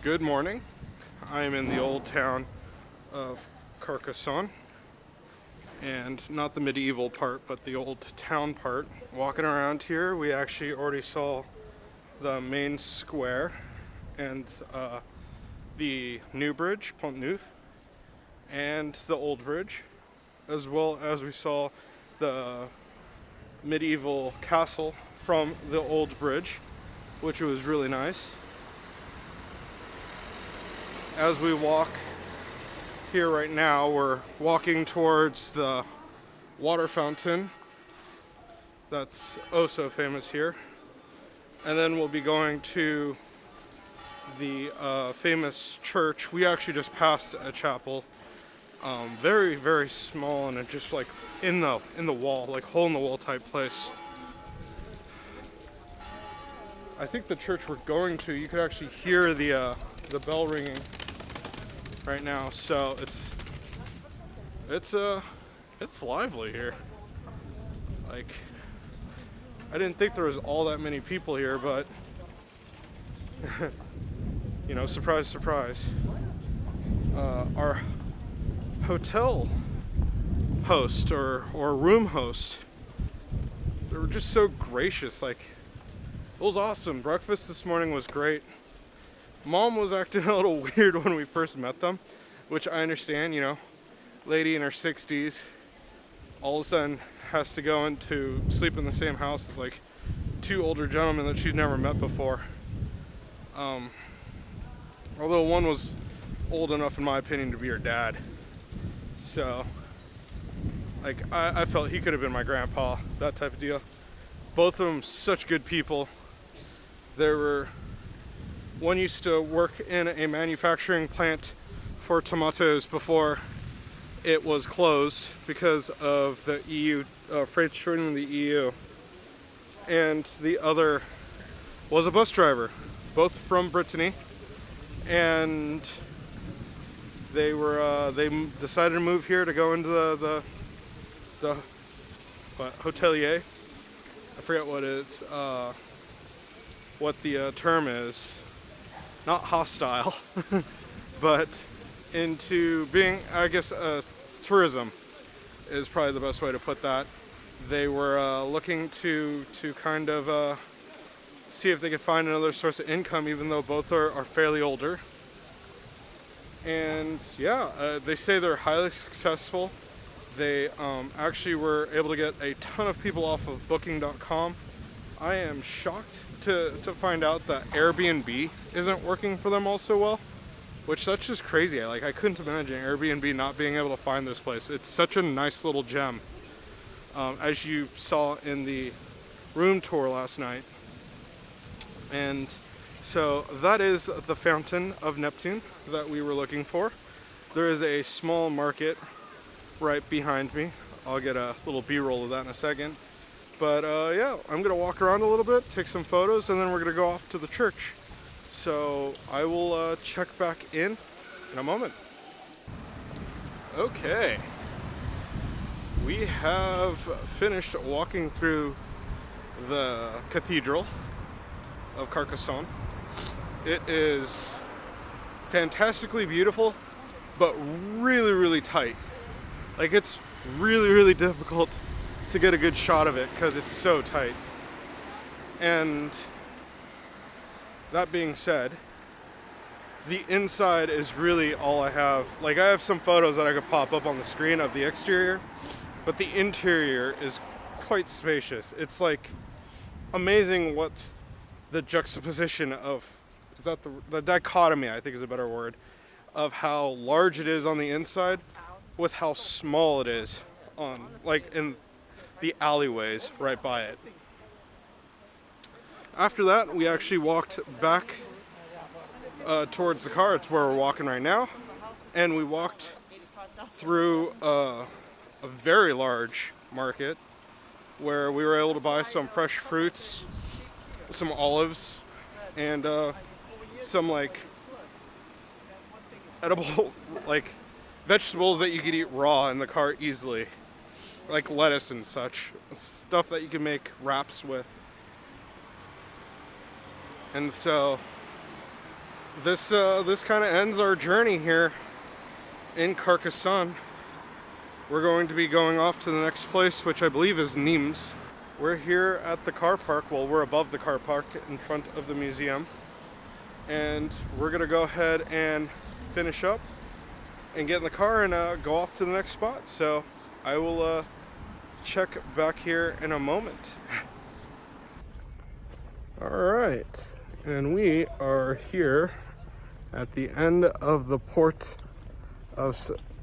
Good morning. I am in the old town of Carcassonne, and not the medieval part, but the old town part. Walking around here, we actually already saw the main square and the new bridge, Pont Neuf, and the old bridge, as well as we saw the medieval castle from the old bridge, which was really nice. As we walk here right now, we're walking towards the water fountain that's oh so famous here. And then we'll be going to the famous church. We actually just passed a chapel, very, very small, and it just like in the wall, like hole in the wall type place. I think the church we're going to, you could actually hear the bell ringing right now, so it's lively here. Like, I didn't think there was all that many people here, but you know, surprise, surprise. Our hotel host or room host, they were just so gracious. Like, it was awesome. Breakfast this morning was great. Mom was acting a little weird when we first met them, which I understand, you know, lady in her 60s, all of a sudden has to go into sleep in the same house as like two older gentlemen that she'd never met before. Although one was old enough, in my opinion, to be her dad. So, like, I felt he could have been my grandpa, that type of deal. Both of them, such good people. One used to work in a manufacturing plant for tomatoes before it was closed because of the EU, France joining the EU. And the other was a bus driver, both from Brittany. And they decided to move here to go into the hotelier. I forget what it's, what the term is. Not hostile, but into being, I guess, tourism is probably the best way to put that. They were looking to kind of see if they could find another source of income, even though both are fairly older. And yeah, they say they're highly successful. They actually were able to get a ton of people off of booking.com. I am shocked to find out that Airbnb isn't working for them all so well, which that's just crazy. I couldn't imagine Airbnb not being able to find this place. It's such a nice little gem, as you saw in the room tour last night. And so that is the Fountain of Neptune that we were looking for. There is a small market right behind me. I'll get a little B-roll of that in a second. But yeah, I'm gonna walk around a little bit, take some photos, and then we're gonna go off to the church. So I will check back in a moment. Okay, we have finished walking through the cathedral of Carcassonne. It is fantastically beautiful, but really, really tight. Like, it's really, really difficult to get a good shot of it because it's so tight. And that being said, the inside is really all I have. Like, I have some photos that I could pop up on the screen of the exterior, but the interior is quite spacious. It's like amazing what the juxtaposition of, is that the dichotomy, I think is a better word, of how large it is on the inside with how small it is on, like, in the alleyways right by it. After that, we actually walked back towards the car. It's where we're walking right now. And we walked through a very large market where we were able to buy some fresh fruits, some olives, and some like edible like vegetables that you could eat raw in the car easily, like lettuce and such, stuff that you can make wraps with. And so this kind of ends our journey here in Carcassonne. We're going to be going off to the next place, which I believe is Nîmes. We're here at the car park. Well, we're above the car park in front of the museum. And we're gonna go ahead and finish up and get in the car and go off to the next spot. So I will check back here in a moment. All right, and we are here at the end of the port of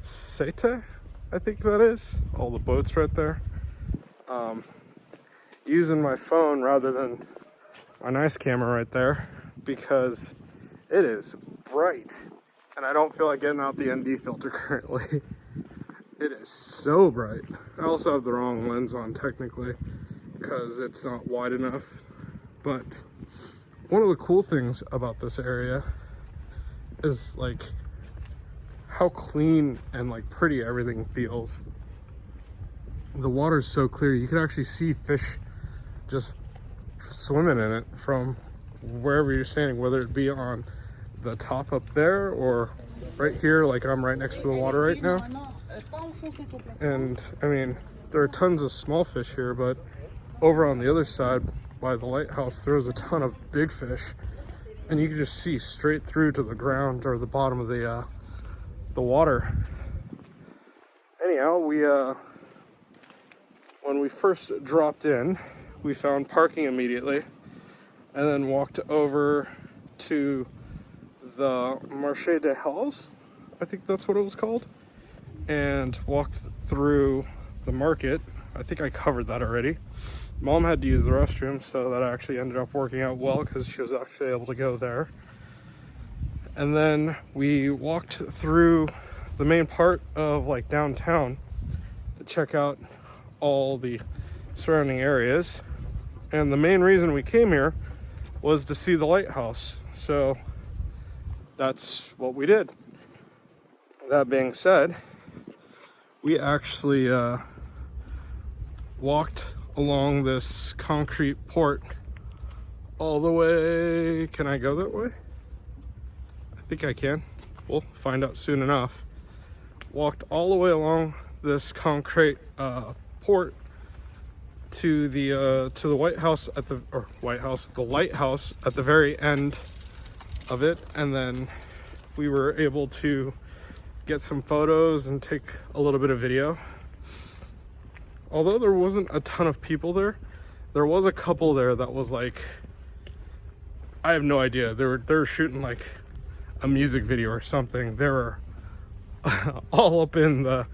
Sète, I think that is. All the boats right there. Using my phone rather than my nice camera right there because it is bright and I don't feel like getting out the ND filter currently. It is so bright. I also have the wrong lens on technically because it's not wide enough. But one of the cool things about this area is like how clean and like pretty everything feels. The water's so clear, you can actually see fish just swimming in it from wherever you're standing, whether it be on the top up there or right here, like I'm right next to the water right now. And I mean, there are tons of small fish here, but over on the other side by the lighthouse, there's a ton of big fish, and you can just see straight through to the ground or the bottom of the water. Anyhow, when we first dropped in, we found parking immediately, and then walked over to the Marché des Halles, I think that's what it was called, and walked through the market. I think I covered that already. Mom had to use the restroom, so that actually ended up working out well because she was actually able to go there. And then we walked through the main part of like downtown to check out all the surrounding areas. And the main reason we came here was to see the lighthouse. So that's what we did. That being said, we actually walked along this concrete port all the way. Can I go that way? I think I can. We'll find out soon enough. Walked all the way along this concrete port to the White House at the the lighthouse at the very end of it, and then we were able to get some photos and take a little bit of video. Although there wasn't a ton of people there, there was a couple there that was like, I have no idea. They were shooting like a music video or something. They were all up in the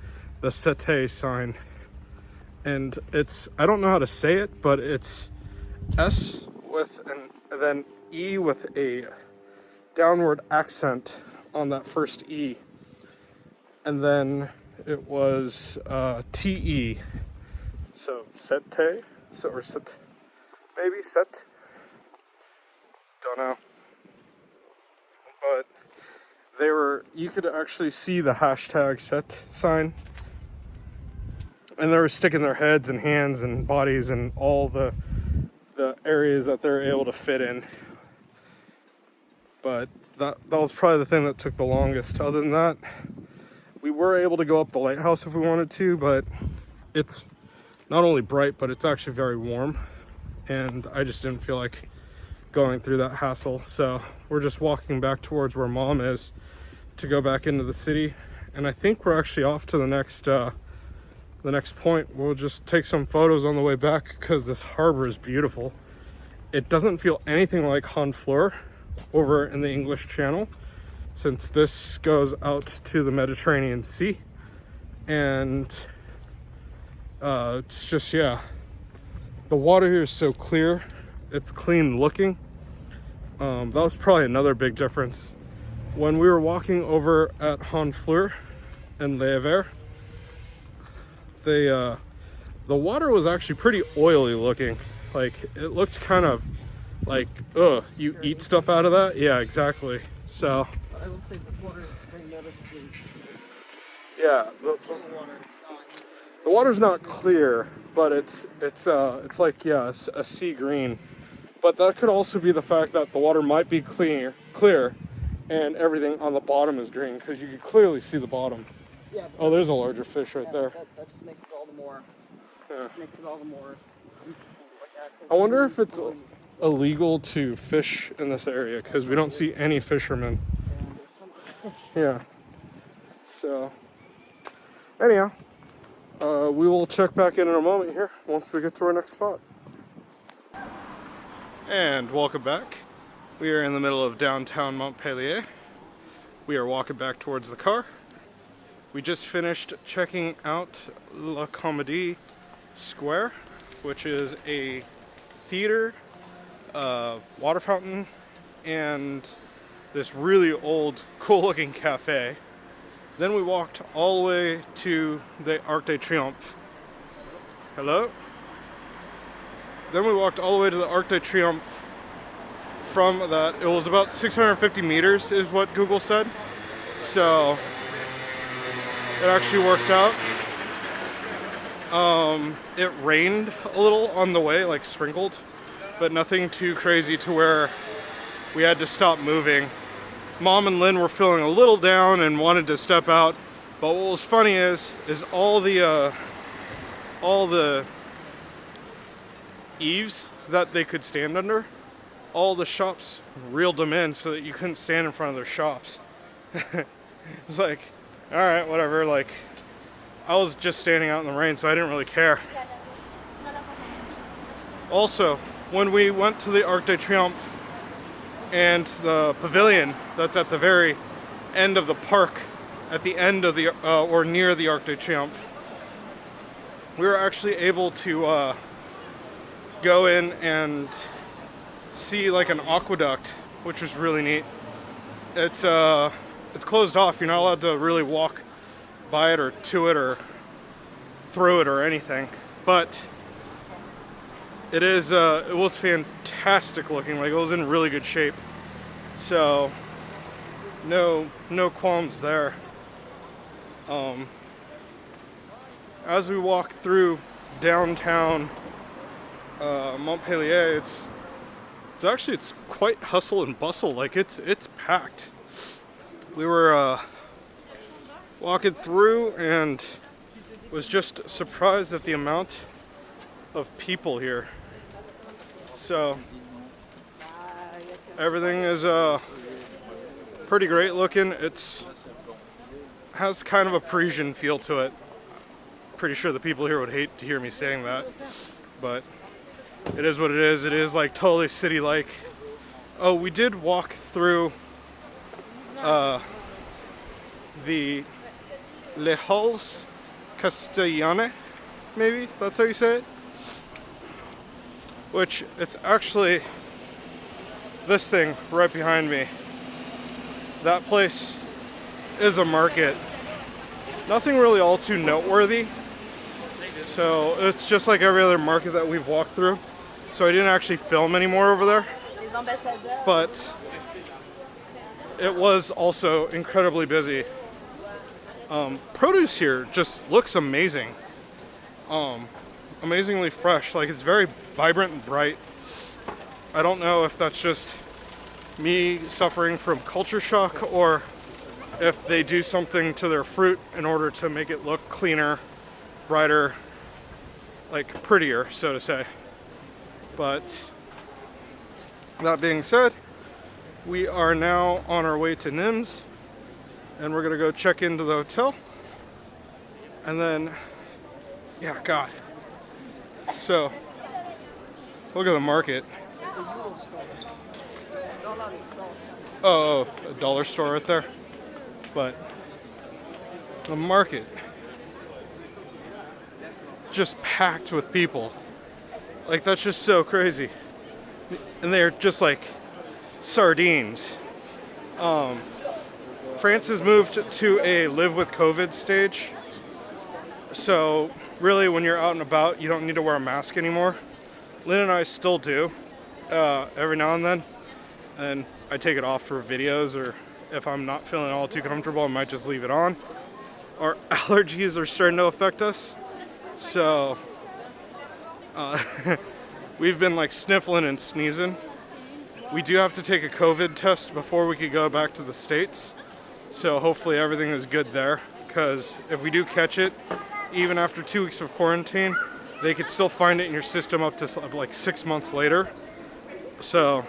Sète sign. And it's, I don't know how to say it, but it's S with and then E with a downward accent on that first E. And then it was TE. So Sète, or Sète, maybe Sète. Don't know. But you could actually see the hashtag Sète sign. And they were sticking their heads and hands and bodies in all the areas that they're able to fit in. But that was probably the thing that took the longest. Other than that, we were able to go up the lighthouse if we wanted to, but it's not only bright, but it's actually very warm. And I just didn't feel like going through that hassle. So we're just walking back towards where Mom is to go back into the city. And I think we're actually off to the next point. We'll just take some photos on the way back because this harbor is beautiful. It doesn't feel anything like Honfleur over in the English Channel, since this goes out to the Mediterranean Sea. And it's just, yeah, the water here is so clear. It's clean looking. That was probably another big difference. When we were walking over at Honfleur and Havre, the water was actually pretty oily looking. Like, it looked kind of like, ugh, you eat stuff out of that? Yeah, exactly. So I will say this water is very noticeably. Yeah, the water's not clear, but it's like, yeah, a sea green. But that could also be the fact that the water might be clear, and everything on the bottom is green because you can clearly see the bottom. Yeah. Oh, there's a larger fish right there. That just makes it all the more. Yeah. Makes it all the more interesting to look at. I wonder if it's illegal to fish in this area because we don't see any fishermen. Yeah. So, anyhow, we will check back in a moment here once we get to our next spot. And welcome back. We are in the middle of downtown Montpellier. We are walking back towards the car. We just finished checking out La Comédie Square, which is a theater, water fountain, and this really old, cool-looking cafe. Then we walked all the way to the Arc de Triomphe. Hello? Then we walked all the way to the Arc de Triomphe. From that, it was about 650 meters is what Google said. So it actually worked out. It rained a little on the way, like sprinkled, but nothing too crazy to where we had to stop moving. Mom and Lynn were feeling a little down and wanted to step out, but what was funny is all the eaves that they could stand under, all the shops reeled them in so that you couldn't stand in front of their shops. It's like, all right, whatever. Like, I was just standing out in the rain, so I didn't really care. Also, when we went to the Arc de Triomphe and the pavilion that's at the very end of the park, at the end of the, or near the Arc de Triomphe, we were actually able to go in and see like an aqueduct, which was really neat. It's closed off. You're not allowed to really walk by it or to it or through it or anything, but it was fantastic looking. Like, it was in really good shape, so no qualms there. As we walk through downtown Montpellier, it's quite hustle and bustle. Like, it's packed. We were walking through and was just surprised at the amount of people here. So everything is pretty great looking. It has kind of a Parisian feel to it. Pretty sure the people here would hate to hear me saying that, but it is what it is. It is like totally city-like. Oh, we did walk through the Les Halles Castellane, maybe that's how you say it, which it's actually this thing right behind me. That place is a market. Nothing really all too noteworthy. So it's just like every other market that we've walked through. So I didn't actually film anymore over there. But it was also incredibly busy. Produce here just looks amazing. Amazingly fresh. Like, it's very vibrant and bright. I don't know if that's just me suffering from culture shock or if they do something to their fruit in order to make it look cleaner, brighter, like prettier, so to say. But that being said, we are now on our way to Nîmes, and we're gonna go check into the hotel, and then, yeah, God. So, look at the market. Oh, a dollar store right there. But the market, just packed with people. Like, that's just so crazy. And they're just like sardines. France has moved to a live with COVID stage. So really, when you're out and about, you don't need to wear a mask anymore. Lynn and I still do, every now and then. And I take it off for videos, or if I'm not feeling all too comfortable, I might just leave it on. Our allergies are starting to affect us. So we've been like sniffling and sneezing. We do have to take a COVID test before we could go back to the States. So hopefully everything is good there. Because if we do catch it, even after 2 weeks of quarantine, they could still find it in your system up to like 6 months later. So,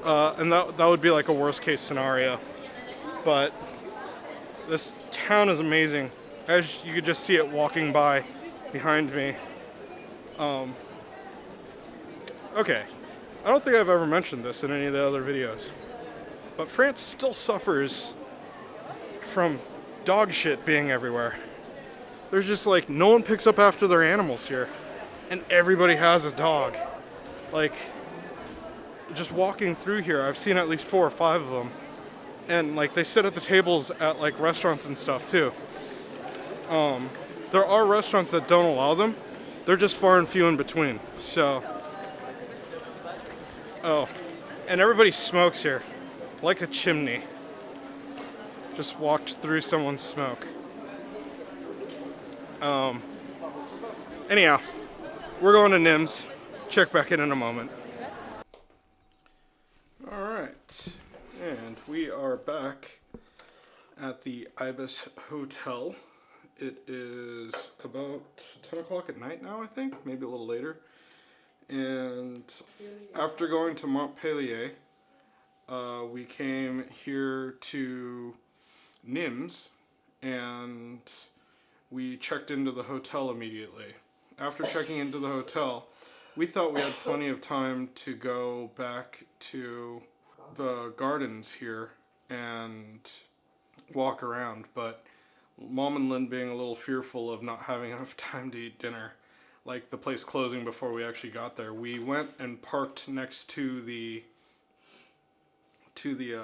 and that would be like a worst case scenario. But this town is amazing. As you could just see it walking by behind me. Okay, I don't think I've ever mentioned this in any of the other videos, but France still suffers from dog shit being everywhere. There's just like, no one picks up after their animals here, and everybody has a dog. Like, just walking through here, I've seen at least 4 or 5 of them, and like they sit at the tables at like restaurants and stuff too. There are restaurants that don't allow them. They're just far and few in between. So, oh, and everybody smokes here, like a chimney. Just walked through someone's smoke. Anyhow, we're going to Nîmes. Check back in a moment. All right, and we are back at the Ibis Hotel. It is about 10 o'clock at night now, I think, maybe a little later. And after going to Montpellier, we came here to Nîmes, and we checked into the hotel immediately. After checking into the hotel, we thought we had plenty of time to go back to the gardens here and walk around, but Mom and Lynn being a little fearful of not having enough time to eat dinner, like the place closing before we actually got there, we went and parked next to the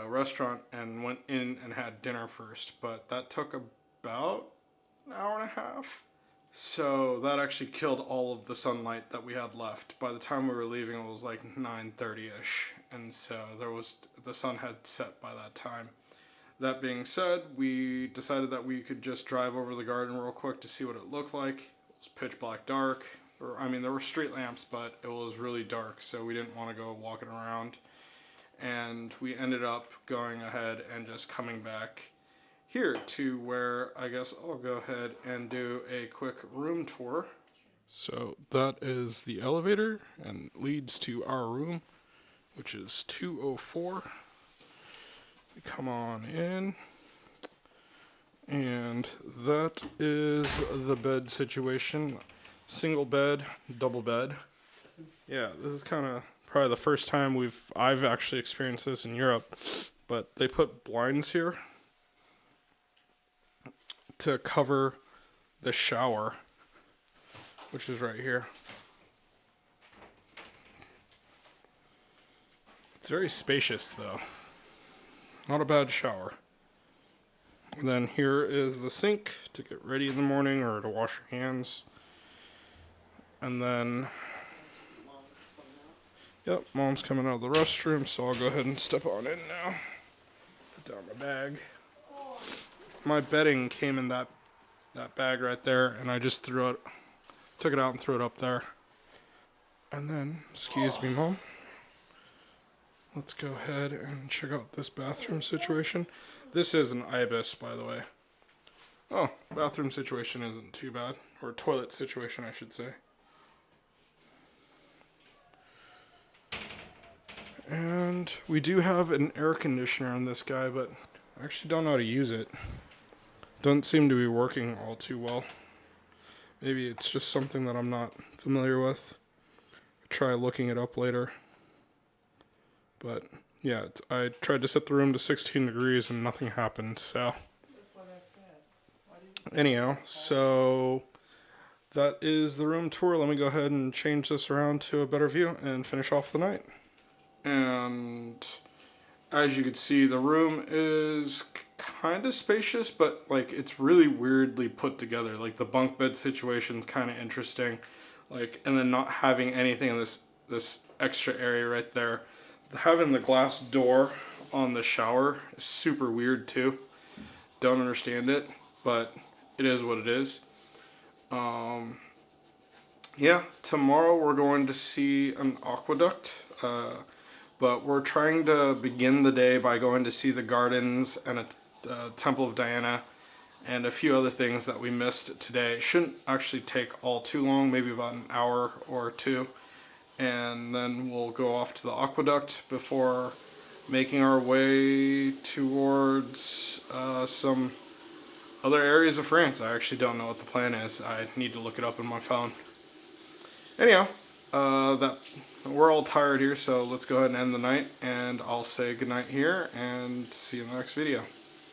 restaurant and went in and had dinner first, but that took about an hour and a half. So that actually killed all of the sunlight that we had left. By the time we were leaving, it was like 9:30ish, and so the sun had set by that time. That being said, we decided that we could just drive over the garden real quick to see what it looked like. It was pitch black dark. I mean, there were street lamps, but it was really dark, so we didn't want to go walking around. And we ended up going ahead and just coming back here to where I guess I'll go ahead and do a quick room tour. So that is the elevator and leads to our room, which is 204. We come on in, and that is the bed situation. Single bed, double bed. Yeah, this is kind of probably the first time I've actually experienced this in Europe, but they put blinds here to cover the shower, which is right here. It's very spacious though. Not a bad shower. And then here is the sink to get ready in the morning or to wash your hands. And then, yep, Mom's coming out of the restroom, so I'll go ahead and step on in now. Put down my bag. My bedding came in that bag right there, and I just took it out and threw it up there. And then, excuse me, Mom. Let's go ahead and check out this bathroom situation. This is an Ibis, by the way. Oh, bathroom situation isn't too bad. Or toilet situation, I should say. And we do have an air conditioner on this guy, but I actually don't know how to use it. Doesn't seem to be working all too well. Maybe it's just something that I'm not familiar with. Try looking it up later. But yeah, I tried to set the room to 16 degrees and nothing happened, so. Anyhow, so that is the room tour. Let me go ahead and change this around to a better view and finish off the night. And as you can see, the room is kind of spacious, but like it's really weirdly put together. Like the bunk bed situation is kind of interesting, like, and then not having anything in this extra area right there. Having the glass door on the shower is super weird too. Don't understand it, but it is what it is. Yeah, tomorrow we're going to see an aqueduct. But we're trying to begin the day by going to see the gardens and a Temple of Diana and a few other things that we missed today. It shouldn't actually take all too long, maybe about an hour or two. And then we'll go off to the aqueduct before making our way towards some other areas of France. I actually don't know what the plan is. I need to look it up on my phone. Anyhow, we're all tired here, so let's go ahead and end the night, and I'll say goodnight here and see you in the next video.